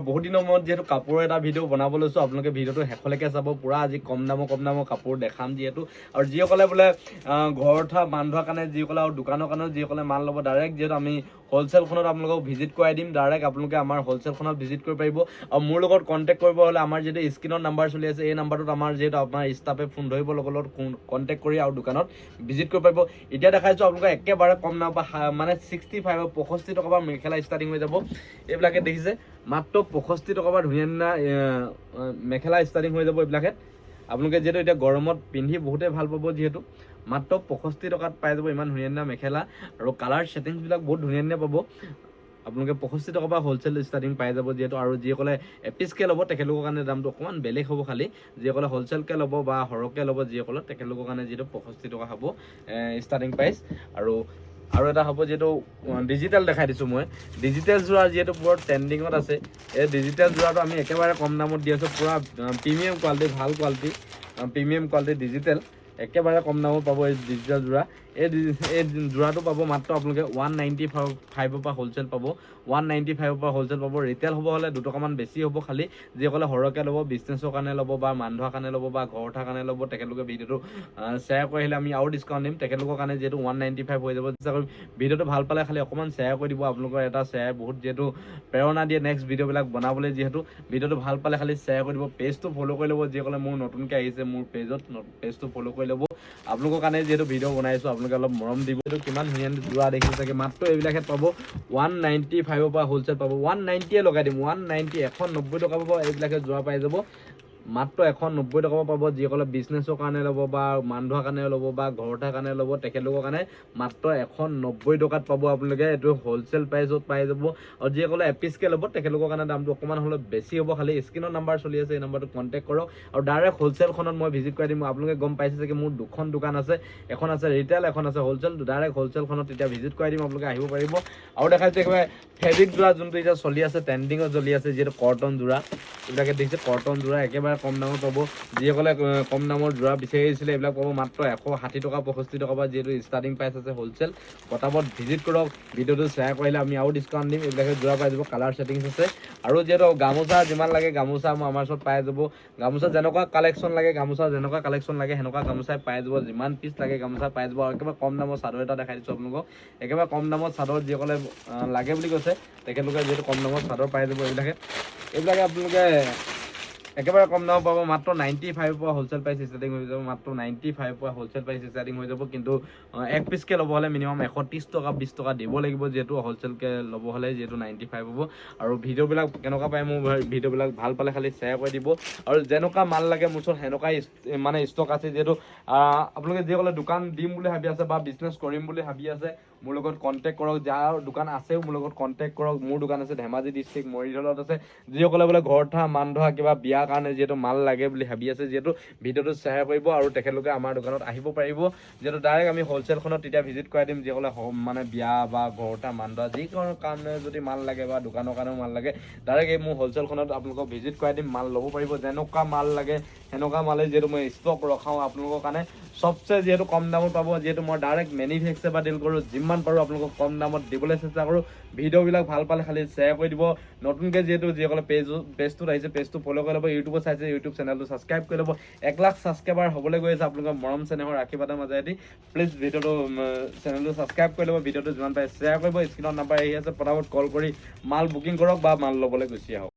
বহুত দিনৰ মূৰত যিহেতু কাপোৰৰ এটা ভিডিঅ' বনাব লৈছোঁ, আপোনালোকে ভিডিঅ'টো শেষলৈকে চাব। পূৰা আজি কম দামৰ কাপোৰ দেখাম যিহেতু, আৰু যিসকলে বোলে ঘৰত থোৱা মান ধোৱাৰ কাৰণে যিসকলে আৰু দোকানৰ কাৰণেও যিসকলে মাল ল'ব, ডাইৰেক্ট যিহেতু আমি হ'লচেলখনত আপোনালোকক ভিজিট কৰাই দিম। ডাইৰেক্ট আপোনালোকে আমাৰ হ'লচেলখনত ভিজিট কৰিব পাৰিব। আৰু মোৰ লগত কণ্টেক্ট কৰিব হ'লে আমাৰ যিহেতু স্ক্ৰীনত নাম্বাৰ চলি আছে, এই নাম্বাৰটোত আমাৰ যিহেতু আপোনাৰ ষ্টাফে ফোন ধৰিব, লগত কণ্টেক্ট কৰি আৰু দোকানত ভিজিট কৰিব পাৰিব। এতিয়া দেখাইছোঁ আপোনালোকে একেবাৰে কম দাম বা মানে 65 65 টকা পৰা মেখেলা ষ্টাৰ্টিং হৈ যাব। এইবিলাকে দেখিছে মাত্ৰ 65 টকা পৰা ধুনীয়া মেখেলা ষ্টাৰ্টিং হৈ যাব। এইবিলাকে আপোনালোকে যিহেতু এতিয়া গৰমত পিন্ধি বহুতেই ভাল পাব, যিহেতু মাত্ৰ 65 টকাত পাই যাব ইমান ধুনীয়া মেখেলা, আৰু কালাৰ ছেটিংছবিলাক বহুত ধুনীয়া পাব। আপোনালোকে 65 টকা পৰা হ'লচেল ষ্টাৰ্টিং পাই যাব যিহেতু। আৰু যিসকলে এপিচকৈ ল'ব তেখেতলোকৰ কাৰণে দামটো অকণমান বেলেগ হ'ব। খালি যিসকলে হ'লচেলকৈ ল'ব বা সৰহকৈ ল'ব যিসকলে, তেখেতলোকৰ কাৰণে যিহেতু 65 টকা হ'ব ষ্টাৰ্টিং প্ৰাইচ। আৰু এটা হ'ব যিহেতু ডিজিটেল দেখাই দিছোঁ মই, ডিজিটেল যোৰা যিহেতু পুৰা ট্ৰেণ্ডিঙত আছে। এই ডিজিটেল যোৰাটো আমি একেবাৰে কম দামত দি আছোঁ, পূৰা প্ৰিমিয়াম কোৱালিটি, ভাল কোৱালিটি, প্ৰিমিয়াম কোৱালিটি ডিজিটেল, একেবাৰে কম দামত পাব এই ডিজিটেল যোৰা। এই যোৰাটো পাব মাত্ৰ আপোনালোকে 195 পৰা হ'লচেল পাব, 195 পৰা হ'লচেল পাব। ৰিটেল হ'ব হ'লে 2 টকামান বেছি হ'ব। খালি যিসকলে সৰহকৈ ল'ব, বিজনেছৰ কাৰণে ল'ব বা মান ধোৱাৰ কাৰণে ল'ব বা ঘৰ থকাৰ কাৰণে ল'ব, তেখেতলোকে ভিডিঅ'টো শ্বেয়াৰ কৰি আহিলে আমি আৰু ডিছকাউণ্ট দিম তেখেতলোকৰ কাৰণে। যিহেতু 195 হৈ যাব, চেষ্টা কৰিম ভিডিঅ'টো ভাল পালে খালি অকণমান শ্বেয়াৰ কৰি দিব। আপোনালোকৰ এটা শ্বেয়াৰ বহুত যিহেতু প্ৰেৰণা দিয়ে নেক্সট ভিডিঅ'বিলাক বনাবলৈ। যিহেতু ভিডিঅ'টো ভাল পালে খালি শ্বেয়াৰ কৰি দিব। পেজটো ফ'ল' কৰি ল'ব, যিসকলে মোৰ নতুনকৈ আহিছে মোৰ পেজটো ফ'ল' কৰি ল'ব। আপোনালোকৰ কাৰণে যিহেতু ভিডিঅ' বনাইছোঁ, আপোনালোকে অলপ মৰম দিব। এইটো কিমান ধুনীয়া যোৰা দেখিছে চাগে, মাত্ৰ এইবিলাকে পাব 195 পৰা হ'লচেল পাব। 190 লগাই দিম, 190 190 টকা পাব। এইবিলাকে যোৰা পাই যাব মাত্ৰ 190 টকা পাব। যিসকলে বিজনেছৰ কাৰণে ল'ব বা মান ধোৱাৰ কাৰণে ল'ব বা ঘৰ থকাৰ কাৰণে ল'ব, তেখেতলোকৰ কাৰণে মাত্ৰ 190 টকাত পাব। আপোনালোকে এইটো হ'লচেল প্ৰাইচত পাই যাব। আৰু যিসকলে এপিচকৈ ল'ব, তেখেতলোকৰ কাৰণে দামটো অকণমান হ'লে বেছি হ'ব। খালি স্ক্ৰীনৰ নাম্বাৰ চলি আছে, এই নাম্বাৰটো কণ্টেক্ট কৰক আৰু ডাইৰেক্ট হ'লচেলখনত মই ভিজিট কৰাই দিম। আপোনালোকে গম পাইছে চাগে মোৰ দুখন দোকান আছে, এখন আছে ৰিটেল, এখন আছে হ'লচেল। ডাইৰেক্ট হ'লচেলখনত তেতিয়া ভিজিট কৰাই দিম, আপোনালোকে আহিব পাৰিব। আৰু দেখাইছোঁ একেবাৰে ফেব্ৰিক যোৰা, যোনটো এতিয়া চলি আছে, ট্ৰেণ্ডিঙত চলি আছে, যিহেতু কটন যোৰা। এইবিলাকে দেখিছে কটন যোৰা, একেবাৰে কম দামত পাব। যিসকলে কম দামৰ যোৰা বিচাৰি আহিছিলে, এইবিলাক পাব মাত্ৰ 160 টকা 65 টকা পৰা। যিহেতু ষ্টাৰ্টিং প্ৰাইচ আছে হ'লচেল। পটাপট ভিজিট কৰক, ভিডিঅ'টো শ্বেয়াৰ কৰিলে আমি আৰু ডিছকাউণ্ট দিম। এইবিলাকে যোৰা পাই যাব, কালাৰ ছেটিংছ আছে। আৰু যিহেতু গামোচা যিমান লাগে, গামোচা আমাৰ ওচৰত পাই যাব। গামোচা যেনেকুৱা কালেকশ্যন লাগে, সেনেকুৱা গামোচাই পাই যাব। যিমান পিচ লাগে গামোচা পাই যাব। আৰু একেবাৰে কম দামৰ চাদৰ এটা দেখাই দিছোঁ আপোনালোকক, একেবাৰে কম দামত চাদৰ যিসকলে লাগে বুলি কৈছে, তেখেতলোকে যিহেতু কম দামত চাদৰ পাই যাব। এইবিলাকে আপোনালোকে একেবাৰে কম দামত পাব। মাত্ৰ 95 পৰা হ'লচেল প্ৰাইচ ষ্টাৰ্টিং হৈ যাব, মাত্ৰ 95 পৰা হ'লচেল প্ৰাইচ ষ্টাৰ্টিং হৈ যাব। কিন্তু এক পিচকৈ ল'ব হ'লে মিনিমাম 130 টকা 20 টকা দিব লাগিব, যিহেতু হ'লচেলকৈ ল'ব হ'লে যিহেতু 95 হ'ব। আৰু ভিডিঅ'বিলাক কেনেকুৱা পায়, মোৰ ভিডিঅ'বিলাক ভাল পালে খালি শ্বেয়াৰ কৰি দিব। আৰু যেনেকুৱা মাল লাগে মোৰ ওচৰত সেনেকুৱাই মানে ষ্টক আছে। যিহেতু আপোনালোকে যিসকলে দোকান দিম বুলি ভাবি আছে বা বিজনেছ কৰিম বুলি ভাবি আছে, মোৰ লগত কণ্টেক্ট কৰক। যাৰ দোকান আছেও মোৰ লগত কণ্টেক্ট কৰক। মোৰ দোকান আছে ধেমাজি ডিষ্ট্ৰিক্ট মৰিধলত আছে। যিসকলে বোলে ঘৰত থোৱা মান ধোৱা কিবা বিয়াৰ কাৰণে যিহেতু মাল লাগে বুলি ভাবি আছে, যিহেতু ভিডিঅ'টো শ্বেয়াৰ কৰিব আৰু তেখেতলোকে আমাৰ দোকানত আহিব পাৰিব। যিহেতু ডাইৰেক্ট আমি হ'লচেলখনত তেতিয়া ভিজিট কৰাই দিম। যিসকলে মানে বিয়া বা ঘৰত থোৱা মান ধোৱা যিকোনো কাৰণে যদি মাল লাগে বা দোকানৰ কাৰণেও মাল লাগে, ডাইৰেক্ট এই মোৰ হ'লচেলখনত আপোনালোকক ভিজিট কৰাই দিম। মাল ল'ব পাৰিব, যেনেকুৱা মাল লাগে সেনেকুৱা মালে যিহেতু মই ষ্টক ৰখাওঁ আপোনালোকৰ কাৰণে। চবচে যিহেতু কম দামত পাব, যিহেতু মই ডাইৰেক্ট মেনুফেক্সাৰ পৰা ডিল কৰোঁ। যিমান পাৰোঁ আপোনালোকক কম দামত দিবলৈ চেষ্টা কৰোঁ। ভিডিঅ'বিলাক ভাল পালে খালি শ্বেয়াৰ কৰি দিব। নতুনকৈ যিহেতু যিসকলে পেজটোত আহিছে, পেজটো ফ'ল' কৰি ল'ব। ইউটিউবত চাইছে, ইউটিউব চেনেলটো ছাবস্ক্ৰাইব কৰি ল'ব। 1 লাখ ছাবস্ক্ৰাইবাৰ হ'বলৈ গৈ আছে। আপোনালোকৰ মৰম চেনেহৰ আশীৰ্বাদৰ মাজেদি প্লিজ চেনেলটো ছাবস্ক্ৰাইব কৰি ল'ব। ভিডিঅ'টো যিমান পাৰে শ্বেয়াৰ কৰিব। স্ক্ৰীনত নাম্বাৰ আহি আছে, পটাপট কল কৰি মাল বুকিং কৰক বা মাল ল'বলৈ গুচি আহক।